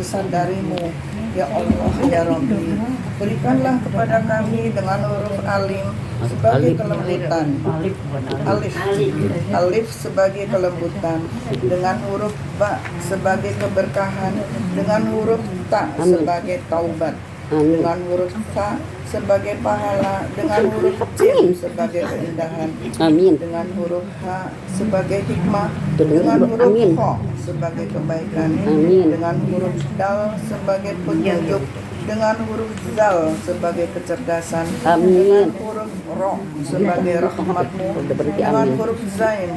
besar darimu, ya Allah ya Rabbi. Berikanlah kepada kami dengan huruf alim sebagai kelembutan, alif sebagai kelembutan, dengan huruf ba sebagai keberkahan, dengan huruf ta sebagai taubat, dengan huruf fa sebagai pahala, dengan huruf jim sebagai keindahan, dengan huruf ha sebagai hikmah, dengan huruf kho sebagai kebaikan, dengan huruf dal sebagai petunjuk, dengan huruf zal sebagai kecerdasan, dengan huruf ro sebagai rahmatmu, dengan huruf zai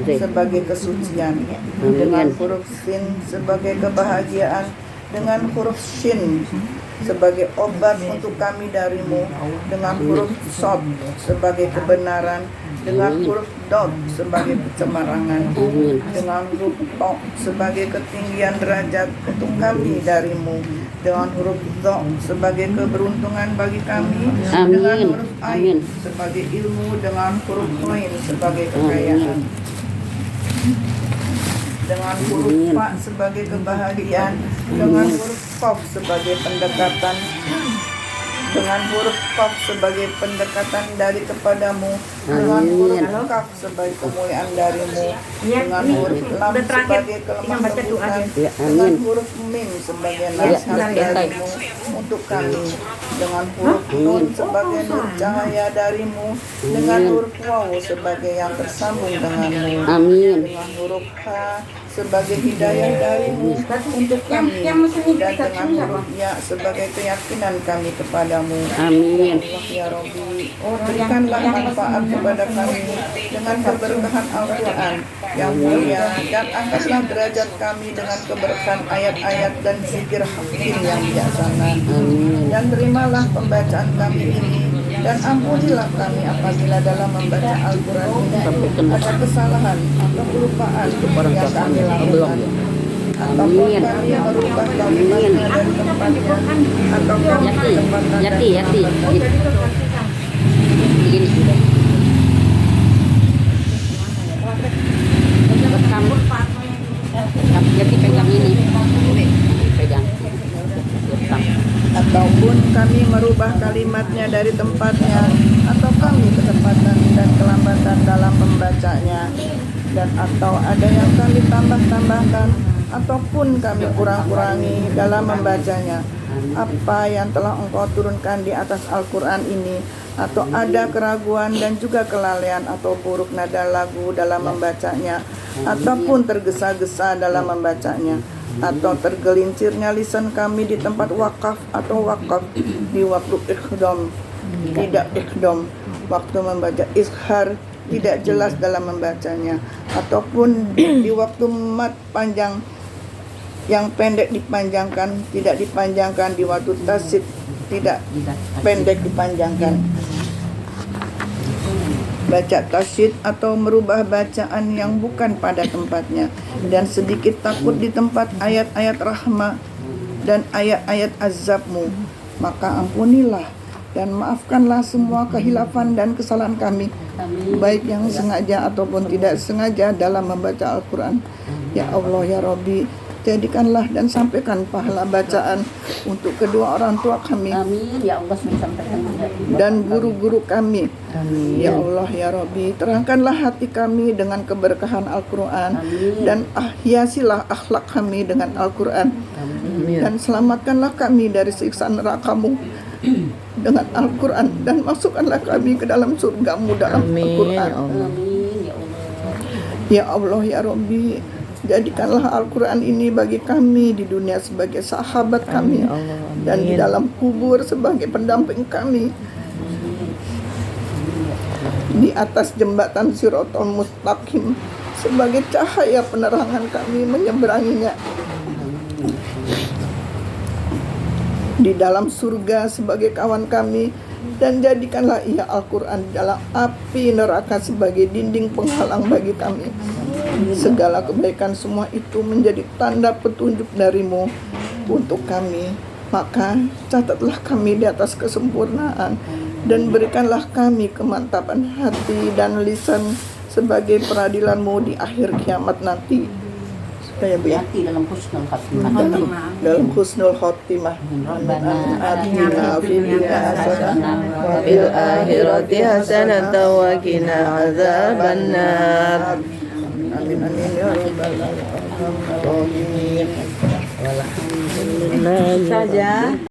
sebagai kesucian, dengan huruf sin sebagai kebahagiaan, dengan huruf shin sebagai obat untuk kami darimu, dengan huruf sod sebagai kebenaran, dengan huruf dot sebagai pencemarangan, dengan huruf to sebagai ketinggian derajat untuk kami darimu, dengan huruf do sebagai keberuntungan bagi kami, dengan huruf ain sebagai ilmu, dengan huruf lain sebagai kekayaan, dengan huruf fa sebagai kebahagiaan, dengan huruf qaf sebagai pendekatan, dengan huruf qaf sebagai pendekatan dari kepadamu, dengan huruf kaf sebagai kemuliaan darimu, dengan huruf lam sebagai kelemah lembutan, dengan huruf mim sebagai nasihat darimu untuk kami, dengan huruf nun sebagai nur cahaya darimu, dengan huruf waw sebagai yang tersambung denganmu, dengan huruf ha sebagai hidayah darimu untuk kami, dan dengan huruf ya sebagai keyakinan kami kepadamu. Amin. Ya Rabbi, berikanlah manfaat kepada kami dengan keberkahan Al-Quran yang mulia, dan angkatlah derajat kami dengan keberkahan ayat-ayat dan zikir hakim yang bijaksana. Dan terimalah pembacaan kami ini, dan ampunilah kami apabila dalam membaca Al-Quran ini ada kesalahan atau kelupaan yang kami lakukan, ataupun kami merubah kalimatnya dari tempatnya, atau kami tempatkan ataupun kami merubah kalimatnya dari tempatnya, atau kami kecepatan dan kelambatan dalam membacanya, dan atau ada yang kami tambahkan ataupun kami kurang-kurangi dalam membacanya. Apa yang telah Engkau turunkan di atas Al-Quran ini, atau ada keraguan dan juga kelalaian atau buruk nada lagu dalam membacanya, ataupun tergesa-gesa dalam membacanya, atau tergelincirnya lisan kami di tempat wakaf atau wakaf di waktu ikhdam, tidak ikhdam waktu membaca, izhar tidak jelas dalam membacanya, ataupun di waktu mat panjang yang pendek dipanjangkan, tidak dipanjangkan, di waktu tasid tidak pendek dipanjangkan, baca tasyid atau merubah bacaan yang bukan pada tempatnya, dan sedikit takut di tempat ayat-ayat rahmah dan ayat-ayat azabmu, maka ampunilah dan maafkanlah semua kehilafan dan kesalahan kami, baik yang sengaja ataupun tidak sengaja dalam membaca Al-Quran. Ya Allah ya Rabbi, jadikanlah dan sampaikan pahala bacaan untuk kedua orang tua kami. Amin. Ya Allah, sampaikan dan guru-guru kami. Amin. Ya Allah ya Rabbi, terangkanlah hati kami dengan keberkahan Al-Quran, dan hiasilah akhlak kami dengan Al-Quran, dan selamatkanlah kami dari siksa neraka-Mu dengan Al-Quran, dan masukkanlah kami ke dalam surga-Mu dalam Al-Quran. Ya Allah ya Rabbi, jadikanlah Al-Quran ini bagi kami di dunia sebagai sahabat kami, dan di dalam kubur sebagai pendamping kami, di atas jembatan Siratal Mustaqim sebagai cahaya penerangan kami menyeberanginya, di dalam surga sebagai kawan kami, dan jadikanlah ia Al-Quran dalam api neraka sebagai dinding penghalang bagi kami. Segala kebaikan semua itu menjadi tanda petunjuk darimu untuk kami, maka catatlah kami di atas kesempurnaan, dan berikanlah kami kemantapan hati dan lisan sebagai peradilanmu di akhir kiamat nanti. apa ya Bu ya? hati dalam husnul khatimah. Dalam husnul khotimah. Rabbana Atina fid dunya hasanah wa fil akhirati hasanatan wa qina adzabannar. Amin amin ya rabbal alamin. Alhamdulillah saja.